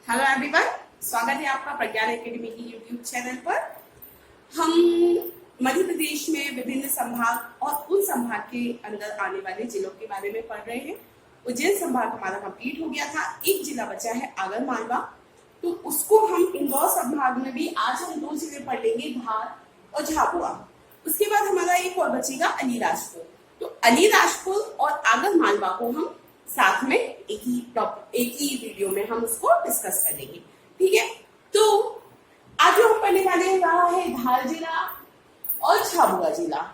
Hello everyone, स्वागत है आपका प्रज्ञान एकेडमी की यूट्यूब चैनल पर। हम मध्य प्रदेश में विभिन्न संभाग और उन संभाग के अंदर आने वाले जिलों के बारे में पढ़ रहे हैं। उज्जैन संभाग हमारा कंप्लीट हो गया था, एक जिला बचा है आगर मालवा, तो उसको हम इंदौर संभाग में भी आज हम 2 जिले पढ़ लेंगे, धार और झाबुआ। उसके बाद हमारा एक और बचेगा अलीराजपुर। तो अलीराजपुर और आगर मालवा को हम साथ में एक ही वीडियो में हम उसको डिस्कस करेंगे, ठीक है। तो आज जो हम पढ़ने वाले रहा है धार जिला और झाबुआ जिला।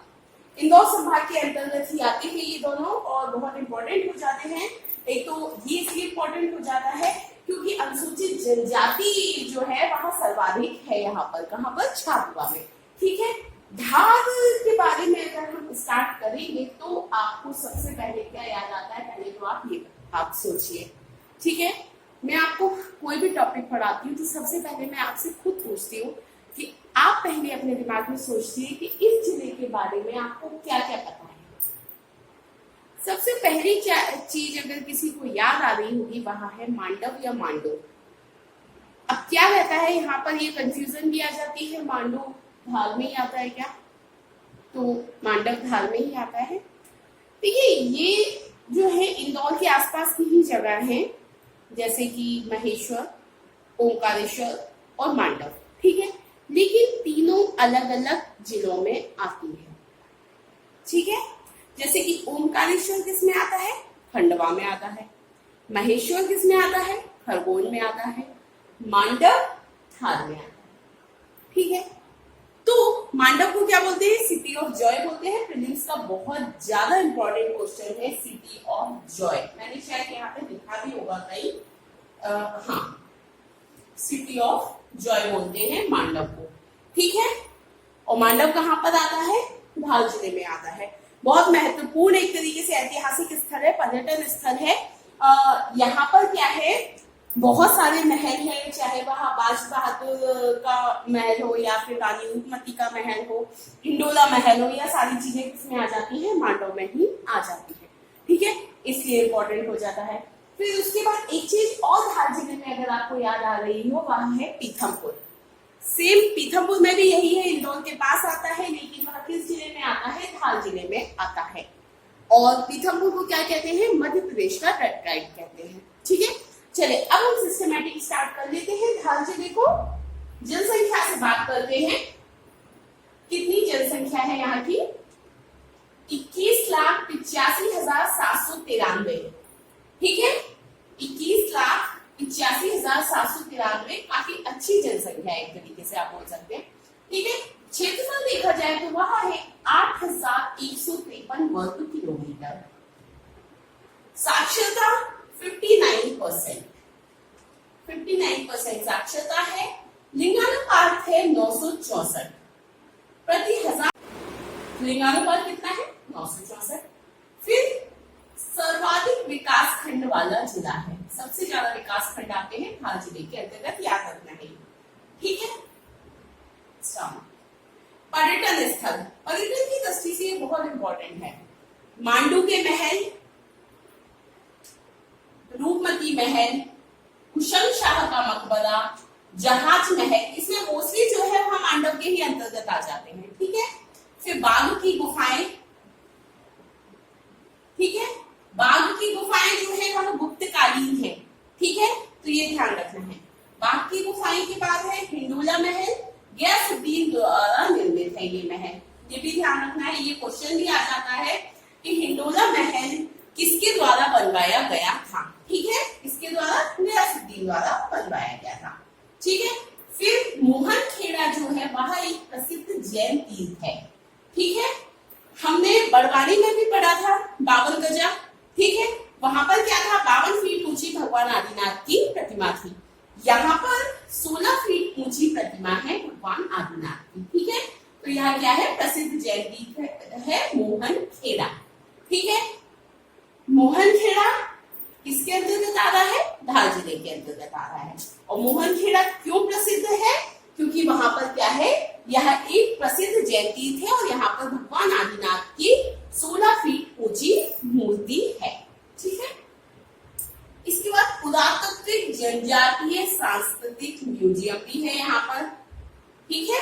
इंदौर संभाग के अंतर्गत ही आते हैं ये दोनों और बहुत इंपॉर्टेंट हो जाते हैं। एक तो ये इसलिए इंपॉर्टेंट हो जाता है क्योंकि अनुसूचित जनजाति जो है वहां सर्वाधिक है, यहाँ पर कहाँ पर, झाबुआ में, ठीक है। धार के बारे में अगर हम स्टार्ट करेंगे तो आपको सबसे पहले क्या याद आता है, पहले तो आप सोचिए, ठीक है। मैं आपको कोई भी टॉपिक पढ़ाती हूँ तो सबसे पहले मैं आपसे खुद पूछती हूँ कि आप पहले अपने दिमाग में सोचिए कि इस जिले के बारे में आपको क्या क्या पता है। सबसे पहली चीज अगर किसी को याद आ रही होगी वहां है मांडव या मांडो। अब क्या रहता है यहाँ पर, ये कंफ्यूजन भी आ जाती है, मांडो धार में ही आता है क्या, तो मांडव धार में ही आता है। देखिए ये जो है इंदौर के आसपास की ही जगह है, जैसे कि महेश्वर, ओंकारेश्वर और मांडव, ठीक है। लेकिन तीनों अलग अलग जिलों में आती है, ठीक है। जैसे कि ओंकारेश्वर किस में आता है, खंडवा में आता है। महेश्वर किस में आता है, खरगोन में आता है। मांडव धार में आता है, ठीक है। तो मांडव को क्या बोलते हैं, सिटी ऑफ जॉय बोलते हैं। प्रीलिम्स का बहुत ज्यादा इंपॉर्टेंट क्वेश्चन है सिटी ऑफ जॉय, मैंने शायद यहाँ पे लिखा भी होगा कहीं, हाँ, सिटी ऑफ जॉय बोलते हैं मांडव को, ठीक है। और मांडव कहाँ पर आता है, धार जिले में आता है। बहुत महत्वपूर्ण एक तरीके से ऐतिहासिक स्थल है, पर्यटन स्थल है। यहाँ पर क्या है, बहुत सारे महल है, चाहे वहाँ बाज बहादुर का महल हो या फिर रानी रूपमती का महल हो, हिंडोला महल हो, या सारी चीजें किसमें आ जाती है, मांडव में ही आ जाती है, ठीक है। इसलिए इंपॉर्टेंट हो जाता है। फिर उसके बाद एक चीज और धार जिले में अगर आपको याद आ रही हो, वह है पीथमपुर। सेम पीथमपुर में भी यही है, इंदौर के पास आता है, लेकिन वह किस जिले में आता है, धार जिले में आता है। और पीथमपुर को क्या कहते हैं, मध्य प्रदेश का टेट्राइड कहते हैं, ठीक है। चले अब हम सिस्टमैटिक स्टार्ट कर लेते हैं। धार जिले को जनसंख्या से बात करते हैं। कितनी जनसंख्या है यहाँ की, 21,85,793, ठीक है। 21,85,793 काफी अच्छी जनसंख्या है, एक तरीके से आप बोल सकते हैं, ठीक है। क्षेत्रफल देखा जाए तो वह है 8,153 वर्ग किलोमीटर। साक्षरता 59% साक्षरता है। लिंगानुपात है 964 प्रति 1000। लिंगानुपात कितना है, 964। फिर सर्वाधिक विकास खंड वाला जिला है, सबसे ज्यादा विकास खंड आते हैं धार जिले के अंतर्गत, याद रखना है, ठीक है। पर्यटन स्थल, पर्यटन की दृष्टि से बहुत इंपॉर्टेंट है। मांडू के महल, रूपमती महल, कुशल शाह का मकबरा, जहाज महल, इसमें मोस्टली जो है वहां मांडव के ही अंतर्गत आ जाते हैं, ठीक है। फिर बाघ की गुफाएं, ठीक है। बाघ की गुफाएं जो है वह गुप्तकालीन है, ठीक है, तो ये ध्यान रखना है। बाघ की गुफाएं के बाद है हिंडोला महल, गयासुद्दीन द्वारा निर्मित है ये महल, ये भी ध्यान रखना है। ये क्वेश्चन भी आ जाता है कि हिंडोला महल किसके द्वारा बनवाया गया था, ठीक है, किसके द्वारा, गयासुद्दीन द्वारा बनवाया गया था, ठीक है। फिर मोहन खेड़ा जो है वह एक प्रसिद्ध जैन तीर्थ है, ठीक है। हमने बड़वानी में भी पढ़ा था 52 गजा, ठीक है। वहां पर क्या था, 52 फीट ऊंची भगवान आदिनाथ की प्रतिमा थी। यहाँ पर 16 फीट ऊंची प्रतिमा है भगवान आदिनाथ की, ठीक है। तो यहाँ क्या है, प्रसिद्ध जैन तीर्थ है मोहन खेड़ा, ठीक है। मोहन खेड़ा किसके अंतर्गत आ रहा है, धार जिले के अंतर्गत आ रहा है। और मोहन खेड़ा क्यों प्रसिद्ध है, क्योंकि वहां पर क्या है, यह एक प्रसिद्ध जैन तीर्थ है और यहाँ पर भगवान आदिनाथ की 16 फीट ऊंची मूर्ति है, ठीक है। इसके बाद पुरातात्विक जनजातीय सांस्कृतिक म्यूजियम भी है यहाँ पर। ठीक है,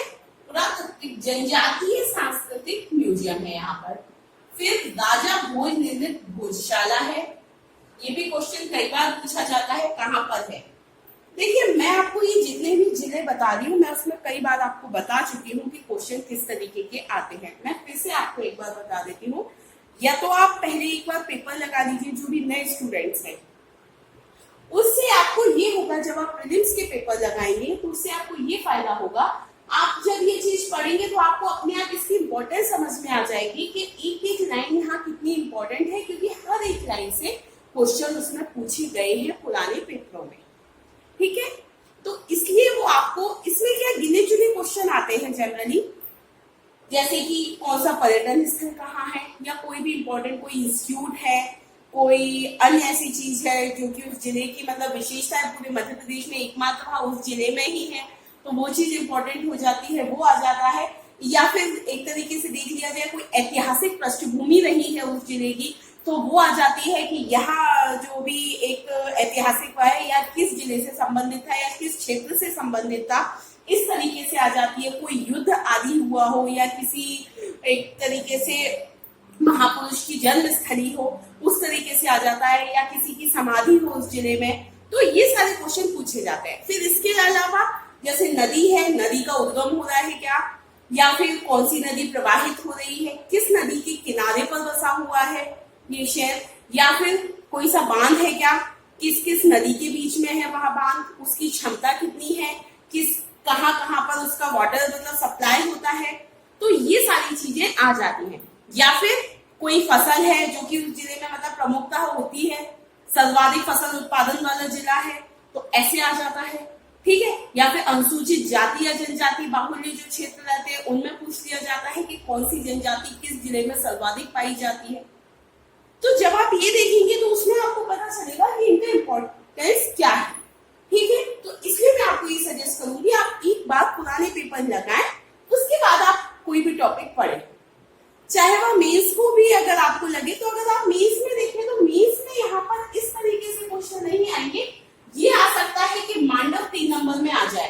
पुरातात्विक जनजातीय सांस्कृतिक म्यूजियम है यहाँ पर। फिर राजा भोज निर्मित भोजशाला है। ये भी क्वेश्चन कई बार पूछा जाता है, कहाँ पर है। देखिए, मैं आपको ये जितने भी जिले बता रही हूँ, मैं उसमें कई बार आपको बता चुकी हूँ कि क्वेश्चन किस तरीके के आते हैं। मैं फिर से आपको एक बार बता देती हूँ, या तो आप पहले एक बार पेपर लगा लीजिए, जो भी नए स्टूडेंट्स हैं, उससे आपको ये होगा, जब आप प्रीलिम्स के पेपर लगाएंगे तो उससे आपको ये फायदा होगा, आप जब ये चीज पढ़ेंगे तो आपको अपने आप इसकी इम्पोर्टेंस समझ में आ जाएगी कि एक एक लाइन यहाँ कितनी इंपॉर्टेंट है, क्योंकि हर एक लाइन से क्वेश्चन उसमें पूछे गए हैं पुराने पेपरों में। ठीक है, तो इसलिए वो आपको इसमें क्या गिने चुने क्वेश्चन आते हैं जनरली, जैसे कि कौन सा पर्यटन स्थल कहाँ है, या कोई भी इंपॉर्टेंट कोई इंस्टीट्यूट है, कोई अन्य ऐसी चीज है जो कि उस जिले की मतलब विशेषता है, पूरे मध्य प्रदेश में एकमात्र वहाँ उस जिले में ही है, तो वो चीज इंपॉर्टेंट हो जाती है, वो आ जाता है। या फिर एक तरीके से देख लिया जाए, कोई ऐतिहासिक पृष्ठभूमि रही है उस जिले की, तो वो आ जाती है कि यहाँ जो भी एक ऐतिहासिक है या किस जिले से संबंधित था या किस क्षेत्र से संबंधित था, इस तरीके से आ जाती है। कोई युद्ध आदि हुआ हो या किसी एक तरीके से महापुरुष की जन्म स्थली हो, उस तरीके से आ जाता है, या किसी की समाधि हो उस जिले में, तो ये सारे क्वेश्चन पूछे जाते हैं। फिर इसके अलावा जैसे नदी है, नदी का उद्गम हो रहा है क्या, या फिर कौन सी नदी प्रवाहित हो रही है, किस नदी के किनारे पर बसा हुआ है ये शहर, या फिर कोई सा बांध है क्या, किस किस नदी के बीच में है वहां बांध, उसकी क्षमता कितनी है, किस कहाँ कहाँ पर उसका वाटर मतलब सप्लाई होता है, तो ये सारी चीजें आ जाती हैं। या फिर कोई फसल है जो कि उस जिले में मतलब प्रमुखता होती है, सर्वाधिक फसल उत्पादन वाला जिला है, तो ऐसे आ जाता है। ठीक है, या फिर अनुसूचित जाति या जनजाति बाहुल्य जो क्षेत्र रहते हैं उनमें पूछ लिया जाता है कि कौन सी जनजाति किस जिले में सर्वाधिक पाई जाती है। तो जब आप ये देखेंगे तो उसमें आपको पता चलेगा कि इनका इम्पोर्टेंस क्या है। ठीक है, तो इसलिए मैं आपको ये सजेस्ट करूंगी, आप एक बार पुराने पेपर लगाएं, उसके बाद आप कोई भी टॉपिक पढ़ें, चाहे वह मेंस को भी अगर आपको लगे, तो अगर आप मेंस में देखें तो मेंस में यहाँ पर इस तरीके से क्वेश्चन नहीं आएंगे। ये आ सकता है कि मांडव 3 नंबर में आ जाए,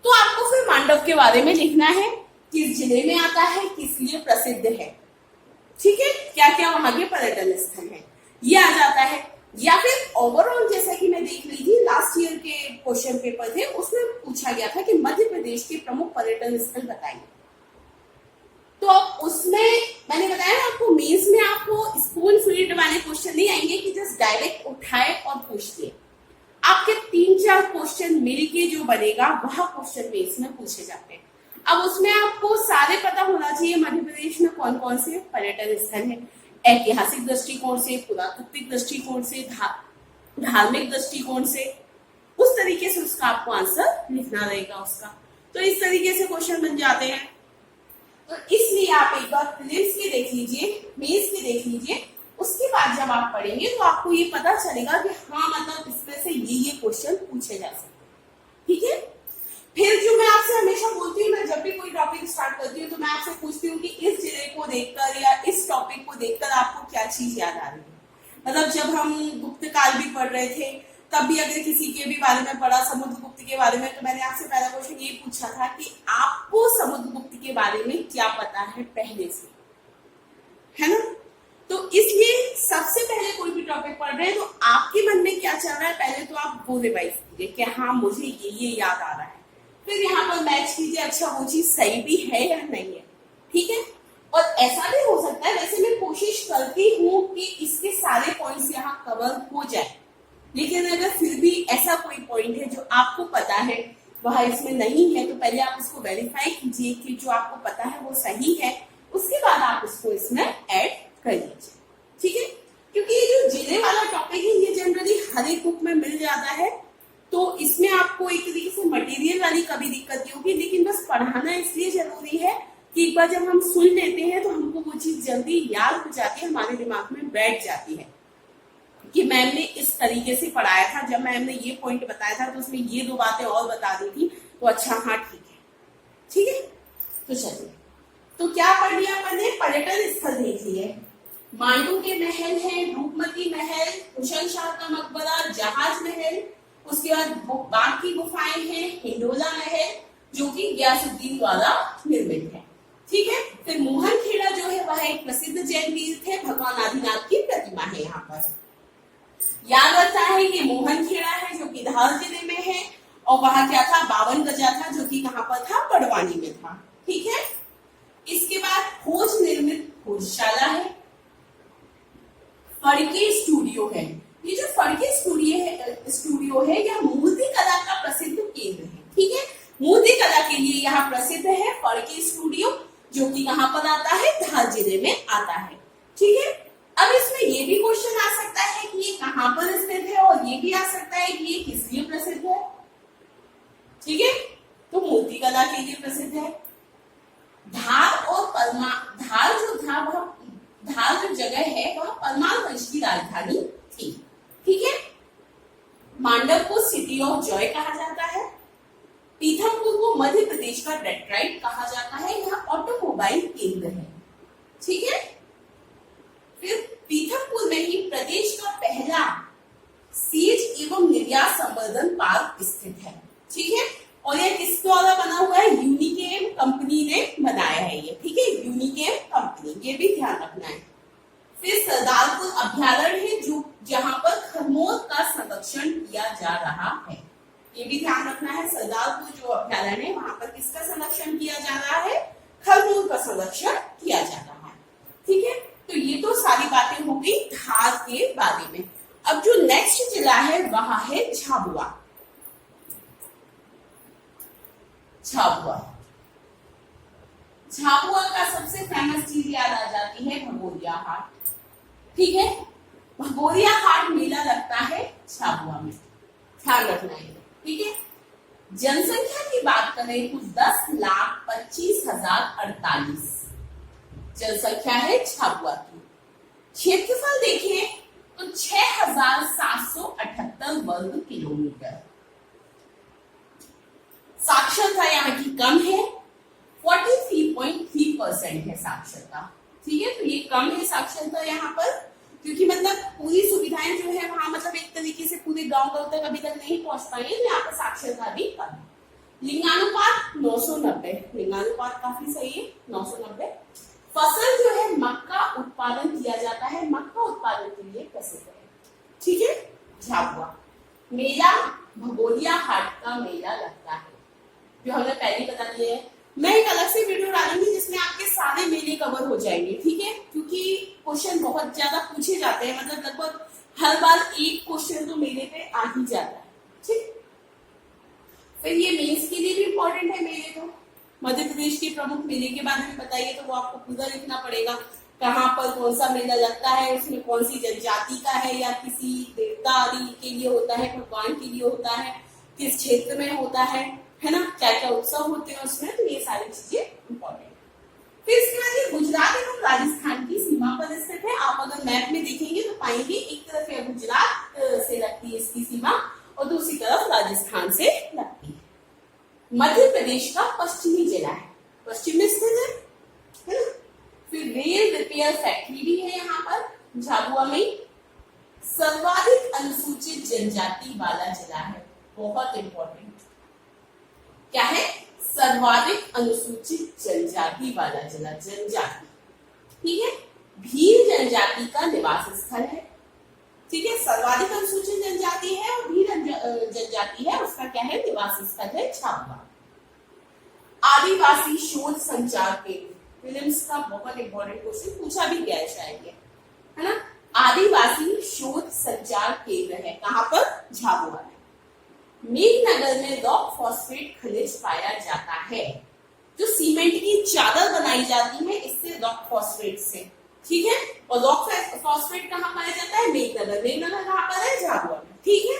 तो आपको फिर मांडव के बारे में लिखना है, किस जिले में आता है, किस लिए प्रसिद्ध है, ठीक है, क्या क्या वहां के पर्यटन स्थल है, ये आ जाता है। या फिर ओवरऑल जैसा कि मैं देख रही थी लास्ट ईयर के क्वेश्चन पेपर थे, उसमें पूछा गया था कि मध्य प्रदेश के प्रमुख पर्यटन स्थल बताइए, तो उसमें मैंने बताया आपको मेंस में आपको स्पून फीड वाले क्वेश्चन नहीं आएंगे कि जस्ट डायरेक्ट उठाए और पूछ दिए। आपके 3-4 क्वेश्चन मिलके जो बनेगा वह क्वेश्चन मेंस में पूछे जाते हैं। अब उसमें आपको सारे पता होना चाहिए मध्य प्रदेश में कौन कौन से पर्यटन स्थल हैं, ऐतिहासिक दृष्टिकोण से, पुरातात्विक दृष्टिकोण से, धार्मिक दृष्टिकोण से, उस तरीके से उसका आपको आंसर लिखना रहेगा उसका। तो इस तरीके से क्वेश्चन बन जाते हैं। तो इसलिए आप एक बार प्रीलिम्स के देख लीजिए, मेंस के देख लीजिए, उसके बाद जब आप पढ़ेंगे तो आपको ये पता चलेगा कि हाँ मतलब इसमें से ये क्वेश्चन पूछे जा सकते। ठीक है, फिर जो मैं आपसे हमेशा बोलती हूँ, मैं जब भी कोई टॉपिक स्टार्ट करती हूँ तो मैं आपसे पूछती हूँ कि इस जिले को देखकर या इस टॉपिक को देखकर आपको क्या चीज याद आ रही है। मतलब जब हम गुप्त काल भी पढ़ रहे थे तब भी अगर किसी के भी बारे में पढ़ा, समुद्रगुप्त के बारे में, तो मैंने आपसे पहला क्वेश्चन ये पूछा था कि आपको समुद्रगुप्त के बारे में क्या पता है पहले से, है ना। तो इसलिए सबसे पहले कोई भी टॉपिक पढ़ रहे हैं तो आपके मन में क्या चल रहा है, पहले तो आप वो रिवाइज कीजिए कि हाँ मुझे ये याद आ रहा है, फिर यहाँ पर मैच कीजिए, अच्छा वो चीज सही भी है या नहीं है। ठीक है, और ऐसा भी हो सकता है, वैसे मैं कोशिश करती हूँ कि इसके सारे पॉइंट्स यहाँ कवर हो जाए, लेकिन अगर फिर भी ऐसा कोई पॉइंट है जो आपको पता है वह इसमें नहीं है, तो पहले आप इसको वेरीफाई कीजिए कि जो आपको पता है वो सही है, उसके बाद आप इसको इसमें ऐड कर लीजिए। ठीक है, क्योंकि ये जो जिले वाला टॉपिक है ये जनरली हर एक बुक में मिल जाता है, तो इसमें आपको एक तरीके से मटेरियल वाली कभी दिक्कत नहीं होगी, लेकिन बस पढ़ाना इसलिए जरूरी है कि एक बार जब हम सुन लेते हैं तो हमको वो चीज जल्दी याद हो जाती है, हमारे दिमाग में बैठ जाती है कि मैम ने इस तरीके से पढ़ाया था, जब मैम ने ये पॉइंट बताया था तो उसमें ये 2 बातें और बता दी थी, तो अच्छा हाँ ठीक है। ठीक है, तो चलिए, तो क्या पढ़ लिया मैंने, पर्यटन स्थल देख लिए, मांडू के महल है, रूपमती महल, कुशल शाह का मकबरा, जहाज महल, उसके बाद बाघ की गुफाएं हैं, हिंडोला महल जो कि गयासुद्दीन द्वारा निर्मित है। ठीक है, फिर मोहनखेड़ा जो है वह एक प्रसिद्ध जैन तीर्थ है, भगवान आदिनाथ की प्रतिमा है यहाँ पर। याद रखना है कि मोहनखेड़ा है जो कि धार जिले में है, और वहां क्या था, 52 गजा था जो कि कहां पर था, बड़वानी में था। ठीक है, इसके बाद खोज निर्मित खोजशाला है, फड़के स्टूडियो है। ये जो फड़के स्टूडियो है यह मूर्ति कला का प्रसिद्ध केंद्र है। ठीक है, मूर्ति कला के लिए यहाँ प्रसिद्ध है फड़के स्टूडियो, जो कि कहां पर आता है, धार जिले में आता है। ठीक है, अब इसमें ये भी क्वेश्चन आ सकता है कि ये कहां पर स्थित है, और ये भी आ सकता है कि ये किस लिए प्रसिद्ध है। ठीक है, तो मूर्ति कला के लिए प्रसिद्ध है। धार और धार जो जगह है वह परमार वंश की राजधानी थी। ठीक है, मांडव को सिटी ऑफ जॉय कहा जाता है। पीथमपुर को मध्य प्रदेश का डेट्राइट कहा जाता है, यह ऑटोमोबाइल केंद्र है। ठीक है, फिर पीथमपुर में ही प्रदेश का पहला सेज एवं निर्यात संवर्धन पार्क स्थित है। ठीक है, और यह किस द्वारा बना हुआ है, यूनिकेम कंपनी ने बनाया है ये। ठीक है, यूनिकेम कंपनी, ये भी ध्यान रखना है। फिर सरदारपुर अभ्यारण्य है जो जहां पर खरमोर का संरक्षण किया जा रहा है, ये भी ध्यान रखना है। सरदारपुर जो अभ्यारण्य है वहां पर किसका संरक्षण किया जा रहा है, खरमोर का संरक्षण किया जा रहा है। ठीक है, तो ये तो सारी बातें हो गई धार के बारे में। अब जो नेक्स्ट जिला है वह है झाबुआ। झाबुआ का सबसे फेमस चीज याद आ जाती है भगोरिया हाट। ठीक है, भगोरिया हाट मेला लगता है झाबुआ में, ध्यान रखना है। ठीक है, जनसंख्या की बात करें तो 10,25,048 जनसंख्या है झाबुआ की। क्षेत्रफल देखें तो 6,778 वर्ग किलोमीटर। साक्षरता यहाँ की कम है, 43.3% है साक्षरता। ठीक है, तो ये कम है साक्षरता यहाँ पर, क्योंकि मतलब पूरी सुविधाएं जो है वहां मतलब एक तरीके से पूरे गांव तक अभी तक नहीं पहुंच पाई है, यहाँ पर साक्षरता भी कम है। लिंगानुपात 990, लिंगानुपात काफी सही है, 990। फसल जो है मक्का उत्पादन किया जाता है, मक्का उत्पादन के लिए प्रसिद्ध है। ठीक है, झाबुआ मेला भगोरिया हाट का मेला लगता है, जो हमने पहले बता दिया है। मैं एक अलग से वीडियो डालूंगी जिसमें आपके सारे मेले कवर हो जाएंगे। ठीक है, क्योंकि क्वेश्चन बहुत ज्यादा पूछे जाते हैं, मतलब लगभग हर बार एक क्वेश्चन तो मेले पे आ ही जाता है। ठीक, फिर ये मेंस के लिए भी इम्पोर्टेंट है मेले। तो मध्य प्रदेश के प्रमुख मेले के बारे में बताइए, तो वो आपको पूरा लिखना पड़ेगा, कहाँ पर कौन सा मेला लगता है, उसमें कौन सी जनजाति का है, या किसी देवता आदि के लिए होता है, भगवान के लिए होता है, किस क्षेत्र में होता है ना, क्या क्या उत्सव होते हैं उसमें। तो ये सारी चीजें इम्पोर्टेंट। फिर इसके बाद ये गुजरात एवं राजस्थान की सीमा पर स्थित है। आप अगर मैप में देखेंगे तो पाएंगे एक तरफ है गुजरात से लगती है इसकी सीमा, और दूसरी तरफ राजस्थान से लगती है। मध्य प्रदेश का पश्चिमी जिला है, पश्चिम में स्थित है ना। फिर रेल रिपेयर फैक्ट्री भी है यहाँ पर झाबुआ में। सर्वाधिक अनुसूचित जनजाति वाला जिला है, बहुत इंपॉर्टेंट। क्या है, सर्वाधिक अनुसूचित जनजाति वाला जिला, जनजाति। ठीक है, भील जनजाति का निवास स्थल है। ठीक है, सर्वाधिक अनुसूचित जनजाति है और भील जनजाति है, उसका क्या है, निवास स्थल है झाबुआ। आदिवासी शोध संचार केंद्र, फिल्म्स का बहुत इंपॉर्टेंट क्वेश्चन पूछा भी गया है शायद, है ना। आदिवासी शोध संचार केंद्र है कहां पर, झाबुआ में। मेघनगर में रॉक फॉस्फेट खनिज पाया जाता है, जो सीमेंट की चादर बनाई जाती है इससे, रॉक फॉस्फेट से। ठीक है, और रॉक फॉस्फेट कहाँ पाया जाता है, मेघनगर। मेघनगर कहाँ पर है, झाबुआ में। ठीक है,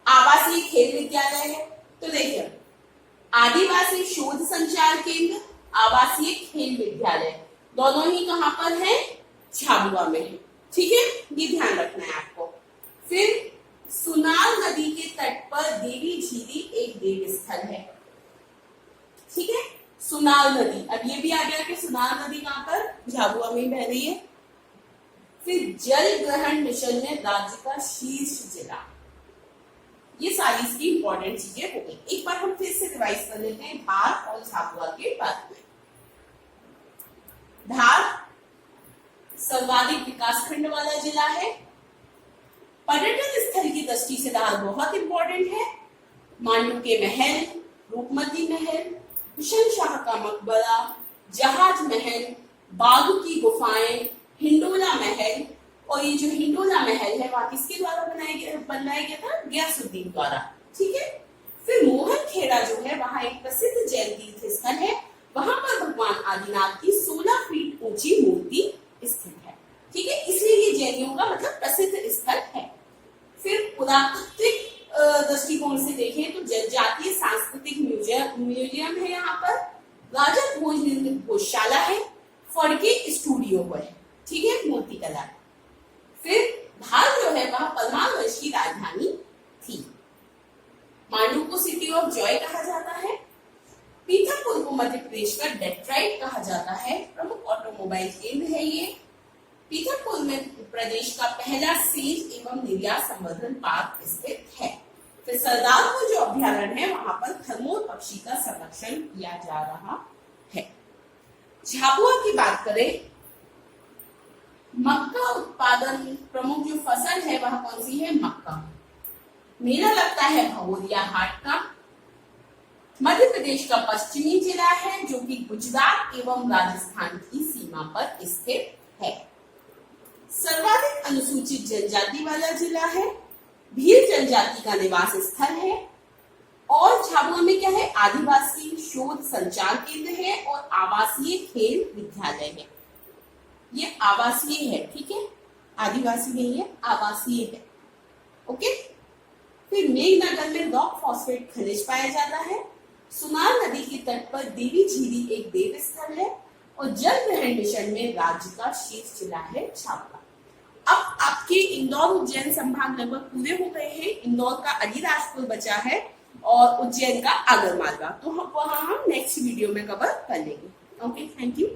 आवासीय खेल विद्यालय है। तो देखिए, आदिवासी शोध संचार केंद्र, आवासीय खेल विद्यालय, दोनों ही कहां पर है, झाबुआ में है। ठीक है, ये ध्यान रखना है आपको। फिर सुनार नदी के तट पर देवी झीली एक देव स्थल है। ठीक है, सुनार नदी, अब ये भी आ गया कि सुनार नदी कहां पर, झाबुआ में बह रही है। फिर जल ग्रहण मिशन में राज्य का शीर्ष जिला। ये सारी इसकी इंपॉर्टेंट चीजें हो गई। एक बार हम फिर से रिवाइज कर लेते हैं धार और झाबुआ के बारे में। धार सर्वाधिक विकासखंड वाला जिला है। पर्यटन स्थल की दृष्टि से धार बहुत इंपॉर्टेंट है। मांडू के महल, रूपमती महल, हुसैन शाह का मकबरा, जहाज महल, बाघ की गुफाएं, हिंडोला महल, और ये जो हिंडोला महल है वहां किसके द्वारा बनाया गया था? गयासुद्दीन द्वारा। ठीक है। फिर मोहन खेड़ा जो है वहां एक प्रसिद्ध जैन तीर्थ स्थल है। वहां पर भगवान आदिनाथ की 16 फीट ऊंची मूर्ति स्थित है। ठीक है, इसलिए ये जैनियों का मतलब प्रसिद्ध स्थल है। फिर पुरातात्विक दृष्टिकोण से देखें तो जनजातीय सांस्कृतिक म्यूजियम है यहाँ पर, राजा भोज निर्मित भोजशाला है, फड़के स्टूडियो है। ठीक है, मूर्ति कला। फिर धार जो है वह परमार वंश की राजधानी थी। मांडू को सिटी ऑफ जॉय कहा जाता है। पीथमपुर को मध्य प्रदेश का डेट्रॉइट कहा जाता है। प्रमुख ऑटोमोबाइल केंद्र है ये। पीथमपुर में प्रदेश का पहला सेज एवं निर्यात संवर्धन पार्क स्थित है। फिर सरदारपुर जो अभ्यारण्य है वहां पर खरमोर पक्षी का संरक्षण किया जा रहा है। झाबुआ की बात करें, मक्का उत्पादन प्रमुख जो फसल है वह कौन सी है? मक्का। मेला लगता है भगोरिया हाट का। मध्य प्रदेश का पश्चिमी जिला है जो कि गुजरात एवं राजस्थान की सीमा पर स्थित है। सर्वाधिक अनुसूचित जनजाति वाला जिला है। भील जनजाति का निवास स्थल है। और झाबुआ में क्या है? आदिवासी शोध संचार केंद्र है और आवासीय खेल विद्यालय है। ये आवासीय है। ठीक है, आदिवासी नहीं है, आवासीय है। ओके। फिर मेघनगर में रॉक फॉस्फेट खनिज पाया जाता है। सुनार नदी के तट पर देवी झीली एक देव स्थल है और जल ग्रहण मिशन में राज्य का शीर्ष जिला है झाबुआ। अब आपके इंदौर उज्जैन संभाग लगभग पूरे हो गए हैं। इंदौर का अलीराजपुर बचा है और उज्जैन का आगरमालवा, तो वहां हम नेक्स्ट वीडियो में कवर कर लेंगे। Okay, thank you.